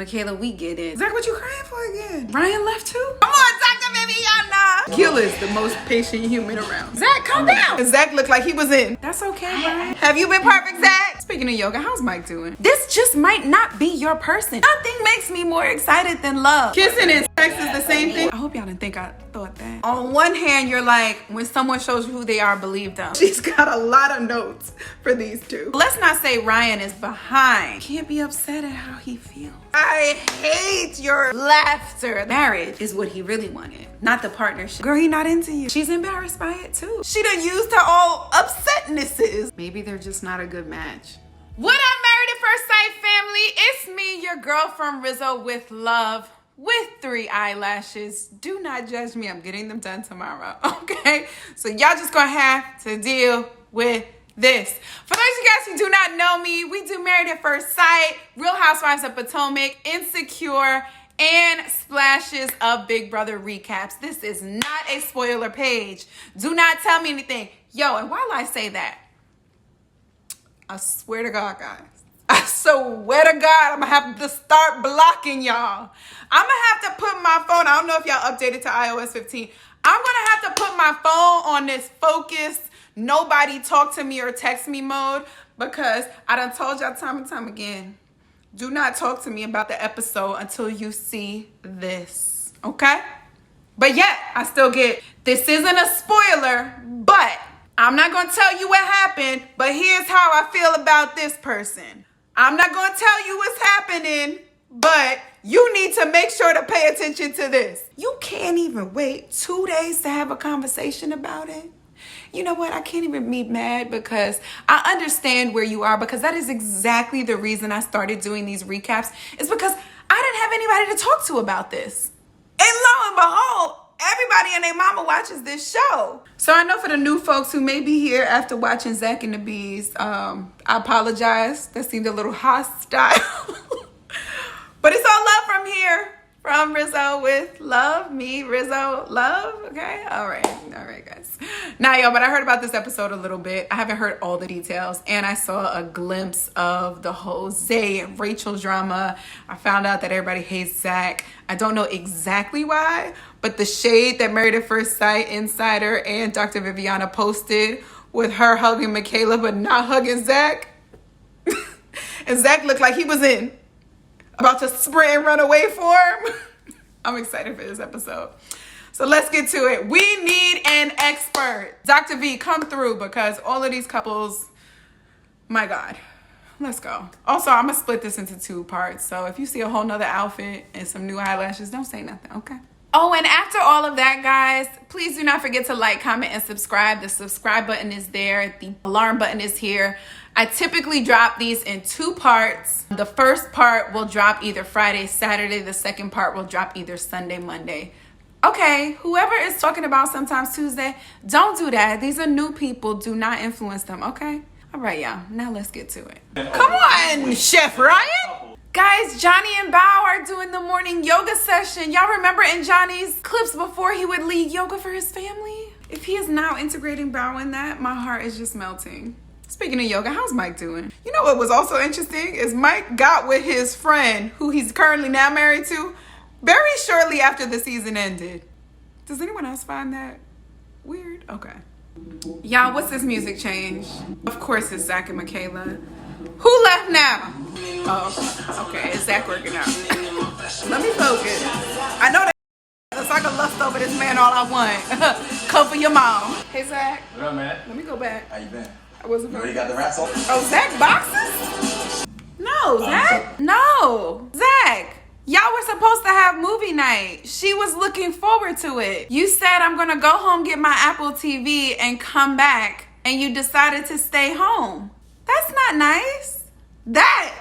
Michaela, we get it. Is that what you crying for again? Ryan left too? Come on, Dr. Viviana. Gil is the most patient human around. Zach, calm down. Zach looked like he was in. That's okay, Ryan. Have you been perfect, Zach? Speaking of yoga, how's Mike doing? This just might not be your person. Nothing makes me more excited than love. Kissing and sex is the same thing. I hope y'all didn't think I thought that. On one hand, you're like, when someone shows you who they are, believe them. She's got a lot of notes for these two. Let's not say Ryan is behind. Can't be upset at how he feels. I hate your laughter. Marriage is what he really wanted, not the partnership. Girl, he not into you. She's embarrassed by it too. She done used her all upsetnesses. Maybe they're just not a good match. What up, Married at First Sight family? It's me, your girl from Rizzo with love, with 3 eyelashes. Do not judge me. I'm getting them done tomorrow, okay? So y'all just gonna have to deal with this. For those of you guys who do not know me, we do Married at First Sight, Real Housewives of Potomac, Insecure, and splashes of Big Brother recaps. This is not a spoiler page. Do not tell me anything. Yo, and while I say that, I swear to God, guys, I swear to God, I'm gonna have to start blocking y'all. I'm gonna have to put my phone, I don't know if y'all updated to iOS 15. I'm gonna have to put my phone on this focus, nobody talk to me or text me mode, because I done told y'all time and time again, do not talk to me about the episode until you see this, okay? But yet, I still get, this isn't a spoiler, but I'm not gonna tell you what happened, but here's how I feel about this person. I'm not gonna tell you what's happening, but you need to make sure to pay attention to this. You can't even wait 2 days to have a conversation about it. You know what? I can't even be mad because I understand where you are, because that is exactly the reason I started doing these recaps, is because I didn't have anybody to talk to about this. And lo and behold, everybody and their mama watches this show. So I know for the new folks who may be here after watching Zach and the Bees, I apologize. That seemed a little hostile. But it's all love from here. From Rizzo with love, me, Rizzo, love, okay? All right, guys. Now, y'all, but I heard about this episode a little bit. I haven't heard all the details, and I saw a glimpse of the Jose and Rachel drama. I found out that everybody hates Zach. I don't know exactly why, but the shade that Married at First Sight Insider and Dr. Viviana posted with her hugging Michaela but not hugging Zach. And Zach looked like he was about to sprint and run away for him. I'm excited for this episode. So let's get to it. We need an expert. Dr. V, come through, because all of these couples, my God. Let's go. Also, I'm gonna split this into 2 parts. So if you see a whole nother outfit and some new eyelashes, don't say nothing, okay? Oh, and after all of that, guys, please do not forget to like, comment, and subscribe. The subscribe button is there. The alarm button is here. I typically drop these in 2 parts. The first part will drop either Friday, Saturday. The second part will drop either Sunday, Monday. Okay, whoever is talking about sometimes Tuesday, don't do that. These are new people. Do not influence them, okay? All right, y'all. Now let's get to it. Come on, Chef Ryan. Guys, Johnny and Bao are doing the morning yoga session. Y'all remember in Johnny's clips before he would lead yoga for his family? If he is now integrating Bao in that, my heart is just melting. Speaking of yoga, how's Mike doing? You know what was also interesting is Mike got with his friend, who he's currently now married to, very shortly after the season ended. Does anyone else find that weird? Okay. Y'all, what's this music change? Of course it's Zach and Michaela. Who left now? Oh, okay, it's Zach working out. Let me focus. I know that so I can lust over this man all I want. Come for your mom. Hey, Zach. What up, man? Let me go back. How you been? I wasn't. You already got the rats on? Oh, Zach boxes? No, Zach. No, Zach. Y'all were supposed to have movie night. She was looking forward to it. You said, I'm gonna go home, get my Apple TV, and come back, and you decided to stay home. That's not nice. That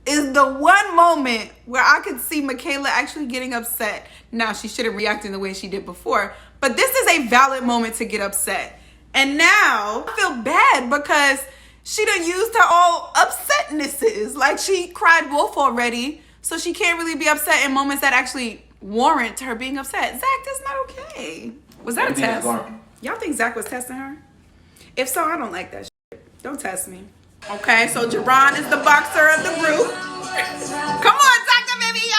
is the one moment where I could see Michaela actually getting upset. Now, she shouldn't react in the way she did before, but this is a valid moment to get upset. And now I feel bad because she done used her all upsetnesses. Like, she cried wolf already, so she can't really be upset in moments that actually warrant her being upset. Zach, that's not okay. Was that a test? Y'all think Zach was testing her? If so, I don't like that shit. Don't test me. Okay, so Jerron is the boxer of the group. Come on, Dr. Viviana.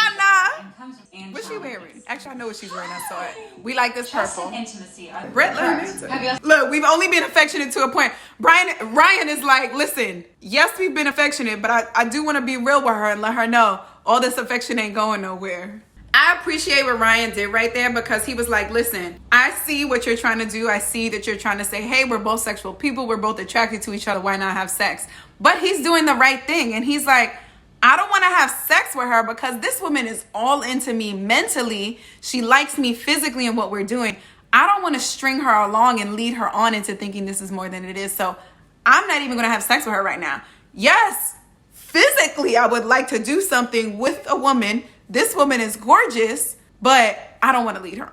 Actually, I know what she's wearing. I saw it. We like this purple. Intimacy. Brett, look, we've only been affectionate to a point. Ryan is like, listen, yes, we've been affectionate, but I do want to be real with her and let her know all this affection ain't going nowhere. I appreciate what Ryan did right there, because he was like, listen, I see what you're trying to do. I see that you're trying to say, hey, we're both sexual people. We're both attracted to each other. Why not have sex? But he's doing the right thing. And he's like, I don't want to have sex with her because this woman is all into me mentally. She likes me physically and what we're doing. I don't want to string her along and lead her on into thinking this is more than it is. So I'm not even going to have sex with her right now. Yes, physically, I would like to do something with a woman. This woman is gorgeous, but I don't want to lead her on.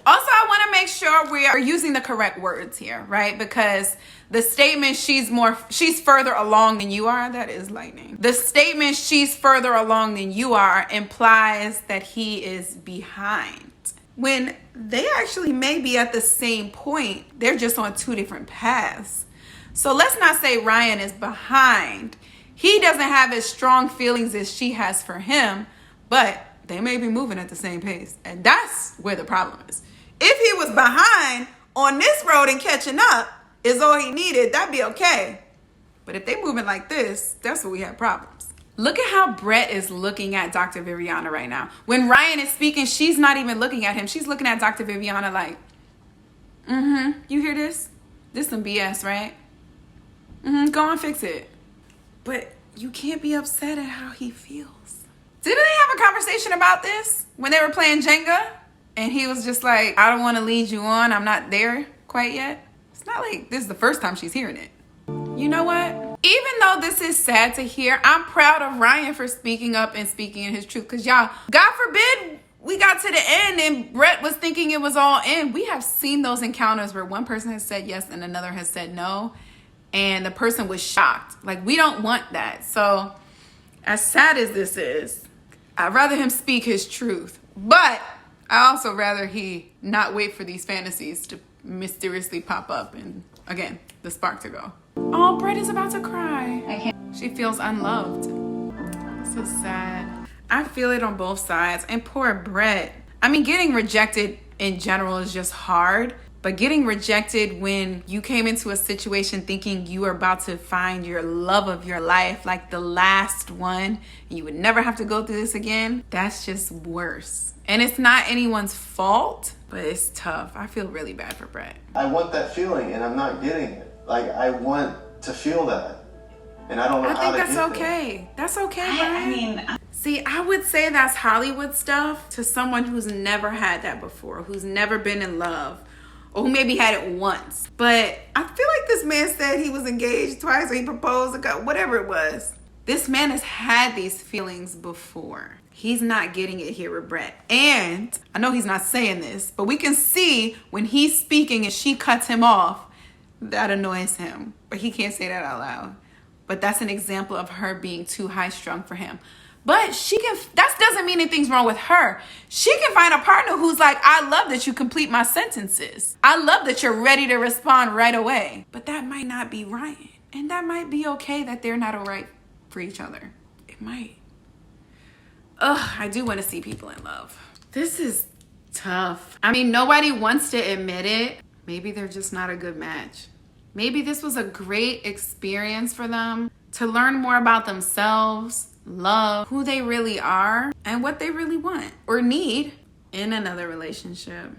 Also, I want to make sure we are using the correct words here, right? Because the statement, she's further along than you are, that is lightning. The statement, she's further along than you are, implies that he is behind. When they actually may be at the same point, they're just on two different paths. So let's not say Ryan is behind. He doesn't have as strong feelings as she has for him, but they may be moving at the same pace. And that's where the problem is. If he was behind on this road and catching up is all he needed, that'd be okay. But if they moving like this, that's where we have problems. Look at how Brett is looking at Dr. Viviana right now. When Ryan is speaking, she's not even looking at him. She's looking at Dr. Viviana like, you hear this? This some BS, right? Go on, fix it. But you can't be upset at how he feels. Didn't they have a conversation about this when they were playing Jenga? And he was just like, I don't want to lead you on. I'm not there quite yet. It's not like this is the first time she's hearing it. You know what? Even though this is sad to hear, I'm proud of Ryan for speaking up and speaking in his truth. Because y'all, God forbid we got to the end and Brett was thinking it was all in. We have seen those encounters where one person has said yes and another has said no. And the person was shocked. Like, we don't want that. So as sad as this is, I'd rather him speak his truth. But I also rather he not wait for these fantasies to mysteriously pop up and, again, the spark to go. Oh, Brett is about to cry. I can't. She feels unloved. This is sad. I feel it on both sides. And poor Brett. I mean, getting rejected in general is just hard. But getting rejected when you came into a situation thinking you were about to find your love of your life, like the last one, and you would never have to go through this again, that's just worse. And it's not anyone's fault, but it's tough. I feel really bad for Brett. I want that feeling and I'm not getting it. Like, I want to feel that. And I don't know how to get that. I think that's okay. That's okay, Brian. I mean, see, I would say that's Hollywood stuff to someone who's never had that before, who's never been in love, or who maybe had it once. But I feel like this man said he was engaged twice, or he proposed, whatever it was. This man has had these feelings before. He's not getting it here with Brett. And I know he's not saying this, but we can see when he's speaking and she cuts him off, that annoys him. But he can't say that out loud. But that's an example of her being too high strung for him. But that doesn't mean anything's wrong with her. She can find a partner who's like, I love that you complete my sentences. I love that you're ready to respond right away. But that might not be Ryan. And that might be okay that they're not all right for each other. It might. Ugh, I do want to see people in love. This is tough. I mean, nobody wants to admit it. Maybe they're just not a good match. Maybe this was a great experience for them to learn more about themselves, love, who they really are, and what they really want or need in another relationship.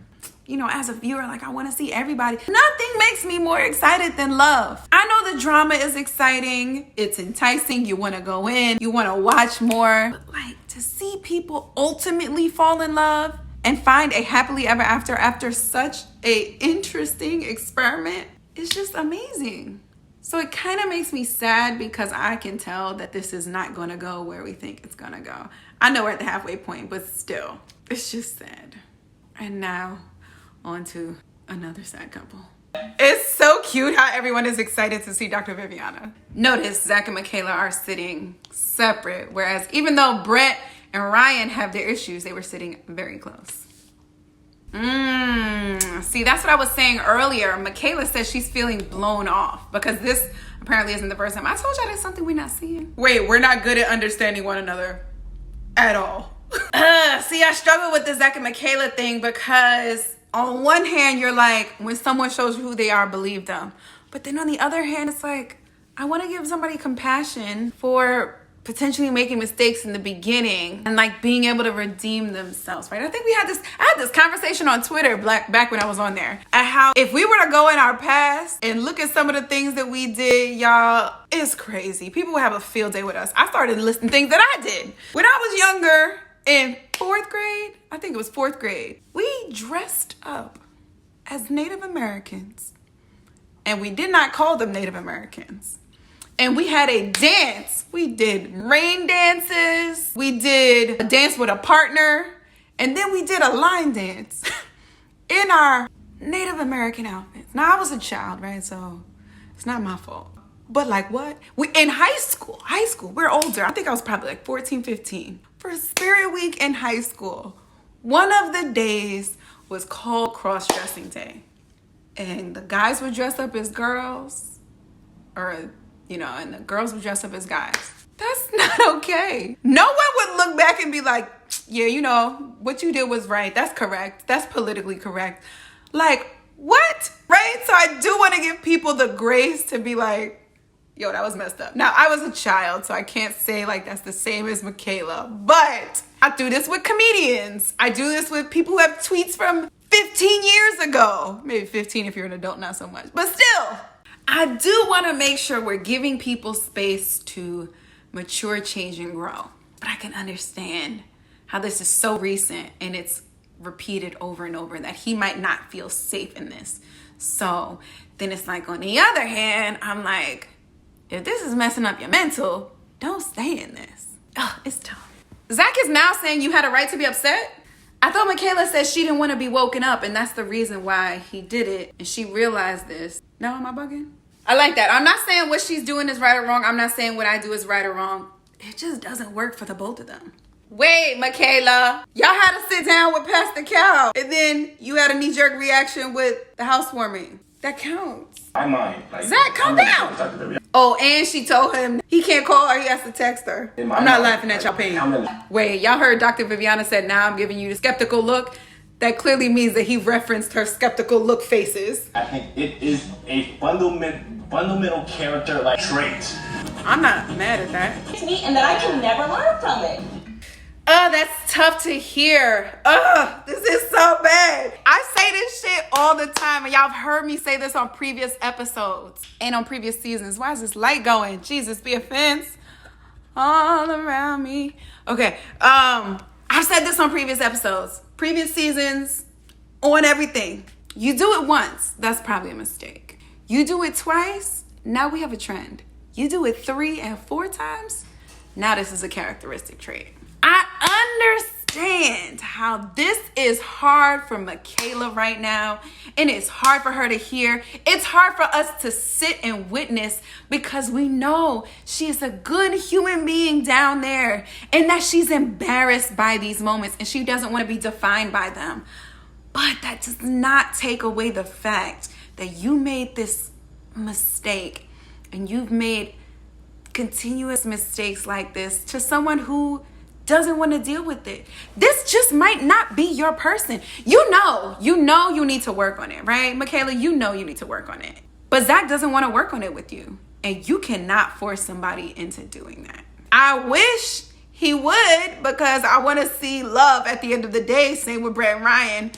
You know, as a viewer, like, I want to see everybody. Nothing makes me more excited than love. I know the drama is exciting. It's enticing. You want to go in. You want to watch more. But, like, to see people ultimately fall in love and find a happily ever after such a interesting experiment is just amazing. So it kind of makes me sad because I can tell that this is not going to go where we think it's going to go. I know we're at the halfway point, but still, it's just sad. And now, on to another sad couple. It's so cute how everyone is excited to see Dr. Viviana. Notice Zach and Michaela are sitting separate, whereas even though Brett and Ryan have their issues, they were sitting very close. See, that's what I was saying earlier. Michaela says she's feeling blown off because this apparently isn't the first time. I told y'all there's something we're not seeing. Wait, we're not good at understanding one another at all. See, see, I struggle with the Zach and Michaela thing because on one hand, you're like, when someone shows you who they are, believe them. But then on the other hand, it's like, I want to give somebody compassion for potentially making mistakes in the beginning and like being able to redeem themselves, right? I think I had this conversation on Twitter back when I was on there, at how if we were to go in our past and look at some of the things that we did, y'all, it's crazy. People would have a field day with us. I started listing things that I did. When I was younger, in 4th grade, I think it was 4th grade, we dressed up as Native Americans. And we did not call them Native Americans. And we had a dance. We did rain dances. We did a dance with a partner. And then we did a line dance in our Native American outfits. Now, I was a child, right? So it's not my fault. But like what? In high school, we're older. I think I was probably like 14, 15. For Spirit Week in high school, one of the days was called cross-dressing day. And the guys would dress up as girls, or and the girls would dress up as guys. That's not okay. No one would look back and be like, yeah, what you did was right. That's correct. That's politically correct. Like, what? Right? So I do want to give people the grace to be like, yo, that was messed up. Now, I was a child, so I can't say like that's the same as Michaela. But I do this with comedians. I do this with people who have tweets from 15 years ago. Maybe 15 if you're an adult, not so much. But still, I do want to make sure we're giving people space to mature, change, and grow. But I can understand how this is so recent and it's repeated over and over that he might not feel safe in this. So then it's like, on the other hand, I'm like, if this is messing up your mental, don't stay in this. Oh, it's tough. Zach is now saying you had a right to be upset. I thought Michaela said she didn't want to be woken up, and that's the reason why he did it. And she realized this. Now am I bugging? I like that. I'm not saying what she's doing is right or wrong. I'm not saying what I do is right or wrong. It just doesn't work for the both of them. Wait, Michaela. Y'all had to sit down with Pastor Cal, and then you had a knee-jerk reaction with the housewarming. That counts. My mind. Zach, calm down. Oh, and she told him he can't call her, he has to text her. I'm not laughing at y'all pain. Wait, y'all heard Dr. Viviana said, now I'm giving you the skeptical look? That clearly means that he referenced her skeptical look faces. I think it is a fundamental character trait. I'm not mad at that. It's me, and that I can never learn from it. Oh, that's tough to hear. Oh, this is so bad. I say this shit all the time, and y'all have heard me say this on previous episodes and on previous seasons. Why is this light going? Jesus, be a fence all around me. Okay, I've said this on previous episodes, previous seasons, on everything. You do it once, that's probably a mistake. You do it twice, now we have a trend. You do it 3 and 4 times, now this is a characteristic trait. I understand how this is hard for Michaela right now, and it's hard for her to hear. It's hard for us to sit and witness because we know she is a good human being down there and that she's embarrassed by these moments and she doesn't want to be defined by them. But that does not take away the fact that you made this mistake and you've made continuous mistakes like this to someone who doesn't want to deal with it. This just might not be your person. You know you need to work on it, right? Michaela, you know you need to work on it. But Zach doesn't want to work on it with you. And you cannot force somebody into doing that. I wish he would, because I want to see love at the end of the day. Same with Brett and Ryan.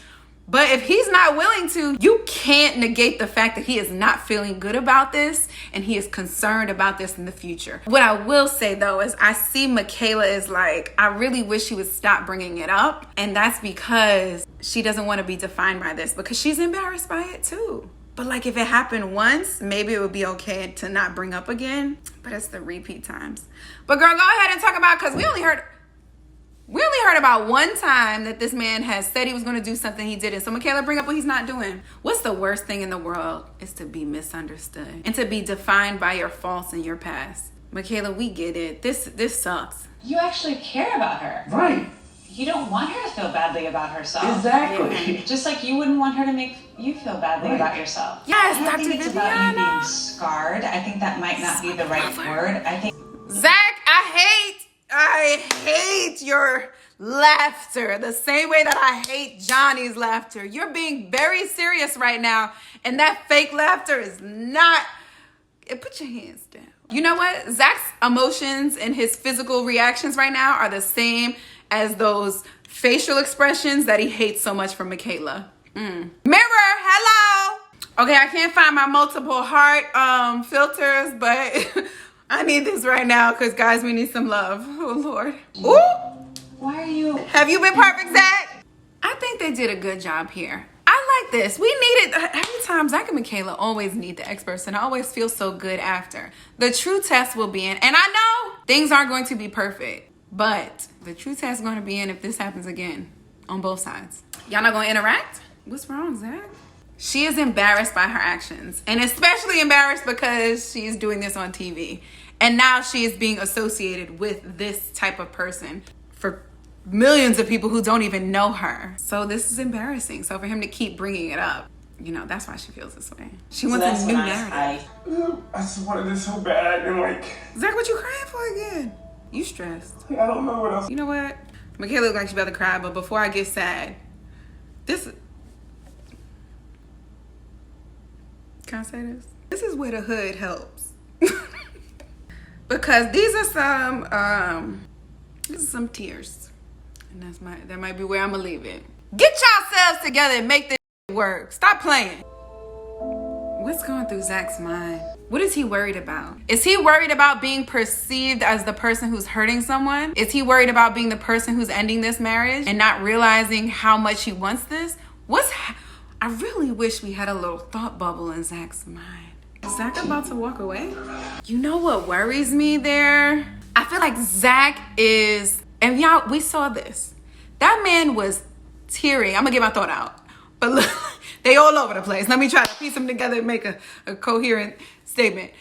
But if he's not willing to, you can't negate the fact that he is not feeling good about this and he is concerned about this in the future. What I will say though is I see Michaela is like, I really wish he would stop bringing it up. And that's because she doesn't want to be defined by this because she's embarrassed by it too. But like if it happened once, maybe it would be okay to not bring up again. But it's the repeat times. But girl, go ahead and talk about, because we only heard about one time that this man has said he was going to do something he didn't. So Michaela, bring up what he's not doing. What's the worst thing in the world is to be misunderstood and to be defined by your faults and your past. Michaela, we get it. This sucks. You actually care about her. Right. You don't want her to feel badly about herself. Exactly. Just like you wouldn't want her to make you feel badly about yourself. Yes, I don't think it's Dr. about you Viviana. being scarred. I think that might not be the right word. I think Zach, I hate your laughter, the same way that I hate Johnny's laughter. You're being very serious right now, and that fake laughter is not. Put your hands down. You know what? Zach's emotions and his physical reactions right now are the same as those facial expressions that he hates so much from Michaela. Mirror, hello. Okay, I can't find my multiple heart filters, but I need this right now because, guys, we need some love. Oh, Lord. Ooh. Why are you? Have you been perfect, Zach? I think they did a good job here. I like this. We need it. Every time Zach and Michaela always need the experts, and I always feel so good after. The true test will be in, and I know things aren't going to be perfect, but the true test is going to be in if this happens again on both sides. Y'all not going to interact? What's wrong, Zach? She is embarrassed by her actions, and especially embarrassed because she is doing this on TV. And now she is being associated with this type of person for millions of people who don't even know her. So this is embarrassing. So for him to keep bringing it up, you know, that's why she feels this way. She wants a new narrative. I just wanted this so bad, and like... Zach, what you crying for again? You stressed. I don't know what else. You know what? Michaela looks like she's about to cry, but before I get sad, this... Can I say this? This is where the hood helps. Because these are some tears. And that might be where I'm gonna leave it. Get yourselves together and make this work. Stop playing. What's going through Zach's mind? What is he worried about? Is he worried about being perceived as the person who's hurting someone? Is he worried about being the person who's ending this marriage and not realizing how much he wants this? I really wish we had a little thought bubble in Zach's mind. Is Zach about to walk away? You know what worries me there? I feel like Zach is, and y'all, we saw this. That man was tearing. I'm gonna get my thought out. But look, they all over the place. Let me try to piece them together and make a coherent statement.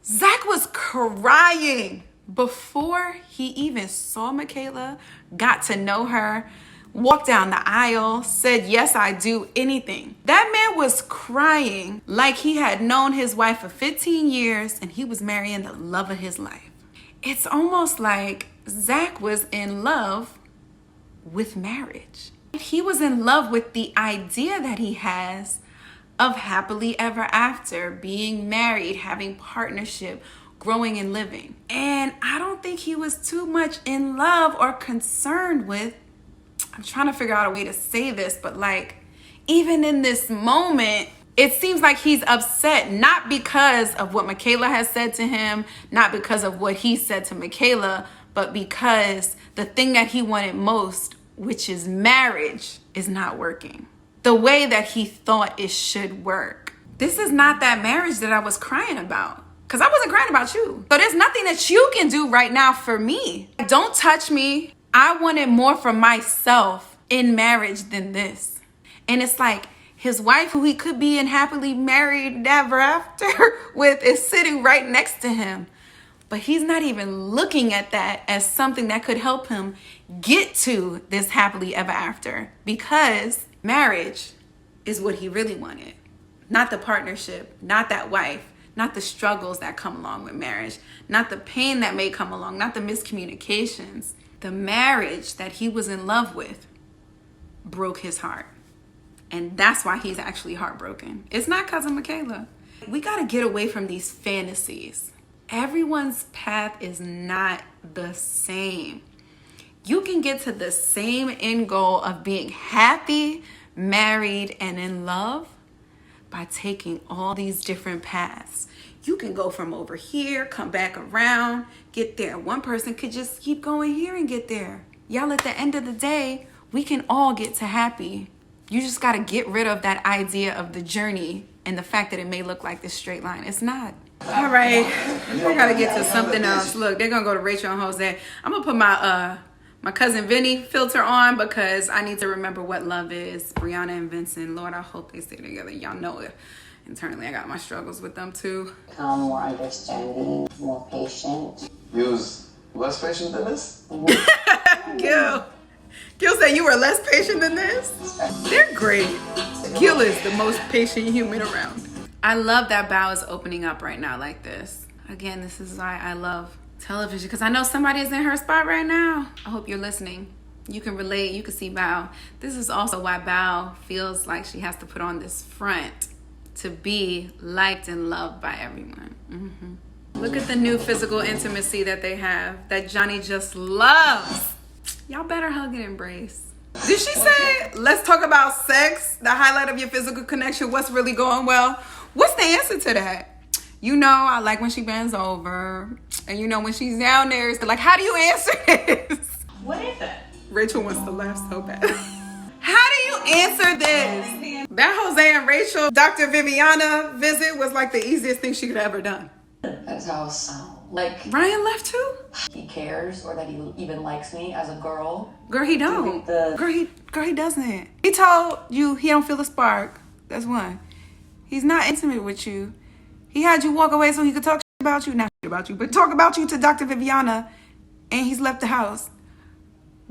Zach was crying before he even saw Michaela, got to know her, walked down the aisle, said, yes, I do, anything. That man was crying like he had known his wife for 15 years and he was marrying the love of his life. It's almost like Zach was in love with marriage. He was in love with the idea that he has of happily ever after, being married, having partnership, growing and living. And I don't think he was too much in love or concerned with, I'm trying to figure out a way to say this, but like, even in this moment, it seems like he's upset, not because of what Michaela has said to him, not because of what he said to Michaela, but because the thing that he wanted most, which is marriage, is not working the way that he thought it should work. This is not that marriage that I was crying about, because I wasn't crying about you. So there's nothing that you can do right now for me. Don't touch me. I wanted more for myself in marriage than this. And it's like his wife, who he could be in happily married ever after with, is sitting right next to him. But he's not even looking at that as something that could help him get to this happily ever after, because marriage is what he really wanted. Not the partnership, not that wife, not the struggles that come along with marriage, not the pain that may come along, not the miscommunications. The marriage that he was in love with broke his heart. And that's why he's actually heartbroken. It's not because of Michaela. We got to get away from these fantasies. Everyone's path is not the same. You can get to the same end goal of being happy, married, and in love by taking all these different paths. You can go from over here, come back around, get there. One person could just keep going here and get there. Y'all, at the end of the day, we can all get to happy. You just got to get rid of that idea of the journey and the fact that it may look like this straight line. It's not. All right, I got to get to something else. Look, they're going to go to Rachel and Jose. I'm going to put my cousin Vinny filter on because I need to remember what love is. Brianna and Vincent, Lord, I hope they stay together. Y'all know it. Internally, I got my struggles with them too. Become more understanding, more patient. He was less patient than this? Gil said you were less patient than this? They're great. Gil is the most patient human around. I love that Bao is opening up right now like this. Again, this is why I love television, because I know somebody is in her spot right now. I hope you're listening. You can relate. You can see Bao. This is also why Bao feels like she has to put on this front to be liked and loved by everyone. Look at the new physical intimacy that they have, that Johnny just loves. Y'all better hug and embrace. Did she say, let's talk about sex, the highlight of your physical connection, what's really going well? What's the answer to that? You know, I like when she bends over. And you know, when she's down there, it's like, how do you answer this? What is it? Rachel wants to laugh so bad. How do you answer this? That Jose and Rachel, Dr. Viviana visit was like the easiest thing she could have ever done. That's how it's like Ryan left too? he cares or that he even likes me as a girl. Girl, he don't. Girl, he doesn't. He told you he don't feel the spark. That's one. He's not intimate with you. He had you walk away so he could talk about you. Not about you, but talk about you to Dr. Viviana, and he's left the house.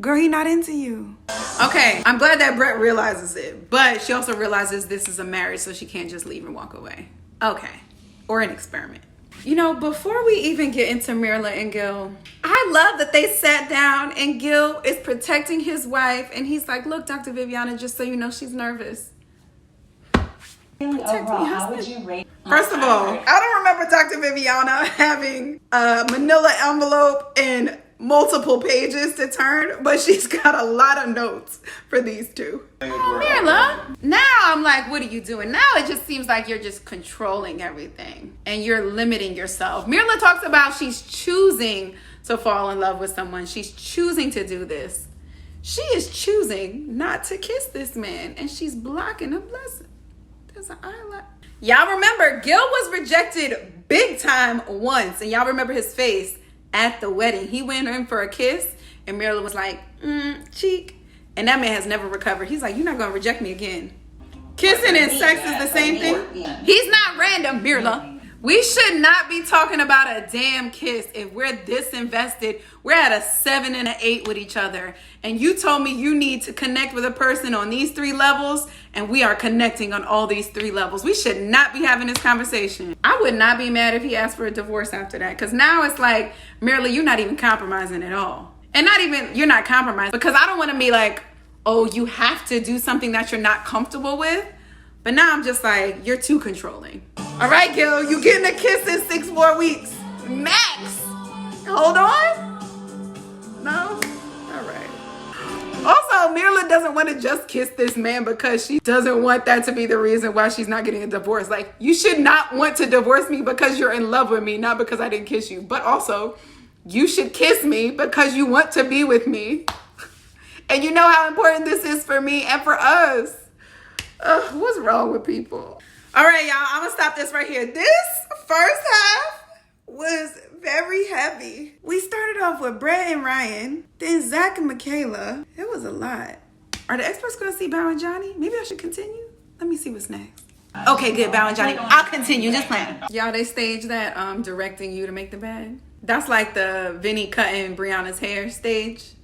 Girl, he not into you. Okay, I'm glad that Brett realizes it, but she also realizes this is a marriage, so she can't just leave and walk away. Okay, or an experiment. You know, before we even get into Mirla and Gil, I love that they sat down and Gil is protecting his wife, and he's like, look, Dr. Viviana, just so you know, she's nervous. Overall, how would you rate? First of all, I don't remember Dr. Viviana having a manila envelope and multiple pages to turn, but she's got a lot of notes for these two. Oh, Mirla, now I'm like, what are you doing? Now it just seems like you're just controlling everything and you're limiting yourself. Mirla talks about she's choosing to fall in love with someone. She's choosing to do this. She is choosing not to kiss this man, and she's blocking a blessing. There's an eyelash. Y'all remember, Gil was rejected big time once, and y'all remember his face at the wedding. He went in for a kiss, and Mirla was like, cheek. And that man has never recovered. He's like, you're not going to reject me again. Kissing and sex is the same thing. He's not random, Mirla. We should not be talking about a damn kiss if we're this invested. We're at a 7 and an 8 with each other. And you told me you need to connect with a person on these 3 levels, and we are connecting on all these 3 levels. We should not be having this conversation. I would not be mad if he asked for a divorce after that, because now it's like, Mirla, you're not even compromising at all. And not even, you're not compromising, because I don't want to be like, oh, you have to do something that you're not comfortable with. But now I'm just like, you're too controlling. All right, Gil, you getting a kiss in 6 more weeks. Max. Hold on. No? All right. Also, Mirla doesn't want to just kiss this man because she doesn't want that to be the reason why she's not getting a divorce. Like, you should not want to divorce me because you're in love with me, not because I didn't kiss you. But also, you should kiss me because you want to be with me. And you know how important this is for me and for us. What's wrong with people? All right, y'all, I'm gonna stop this right here. This first half was very heavy. We started off with Brett and Ryan, then Zach and Michaela. It was a lot. Are the experts gonna see Bao and Johnny? Maybe I should continue. Let me see what's next. Okay, good, Bao and Johnny. I'll continue, just playing. Y'all, they staged that directing you to make the bed. That's like the Vinny cutting Brianna's hair stage.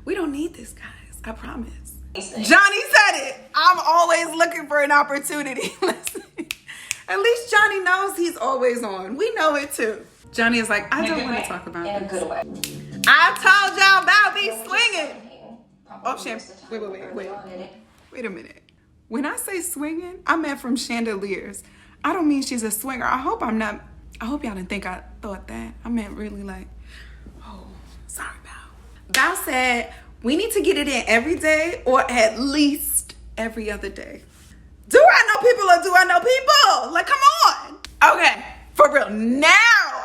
We don't need this, guys, I promise. Johnny said it. I'm always looking for an opportunity. Listen, at least Johnny knows he's always on. We know it too. Johnny is like, I don't want to talk about in a good way. I told y'all about me swinging. Oh, wait a minute. When I say swinging, I meant from chandeliers. I don't mean she's a swinger. I hope y'all didn't think I thought that. I meant really like, oh, sorry, Bao. Bao said, we need to get it in every day or at least every other day. Do I know people or do I know people? Like, come on. Okay, for real. Now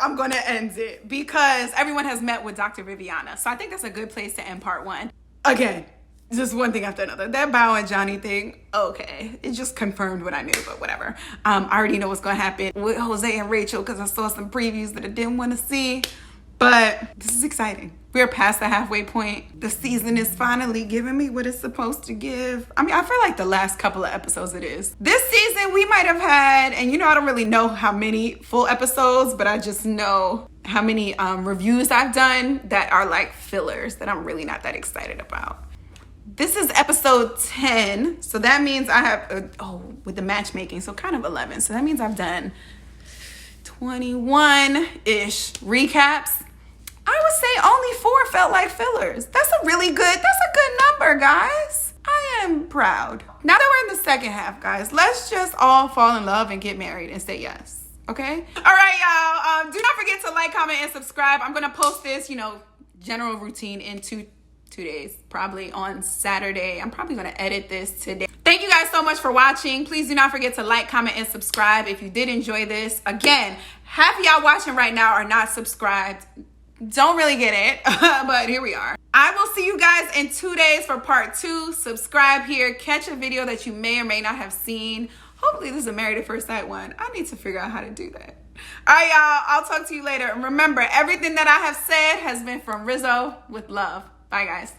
I'm going to end it because everyone has met with Dr. Viviana. So I think that's a good place to end part 1. Again, just one thing after another. That Bao and Johnny thing, okay. It just confirmed what I knew, but whatever. I already know what's going to happen with Jose and Rachel because I saw some previews that I didn't want to see. But this is exciting. We're past the halfway point. The season is finally giving me what it's supposed to give. I mean, I feel like the last couple of episodes it is. This season we might have had, and you know, I don't really know how many full episodes, but I just know how many reviews I've done that are like fillers that I'm really not that excited about. This is episode 10. So that means I have, with the matchmaking, so kind of 11. So that means I've done 21-ish recaps. I would say only 4 felt like fillers. That's a good number, guys. I am proud. Now that we're in the second half, guys, let's just all fall in love and get married and say yes. Okay? All right, y'all. Do not forget to like, comment, and subscribe. I'm gonna post this, general routine in two days, probably on Saturday. I'm probably gonna edit this today. Thank you guys so much for watching. Please do not forget to like, comment, and subscribe if you did enjoy this. Again, half of y'all watching right now are not subscribed. Don't really get it, but here we are. I will see you guys in 2 days for part 2. Subscribe here, catch a video that you may or may not have seen. Hopefully this is a Married at First Sight one. I need to figure out how to do that. All right, y'all, I'll talk to you later. Remember, everything that I have said has been from Rizzo with love. Bye, guys.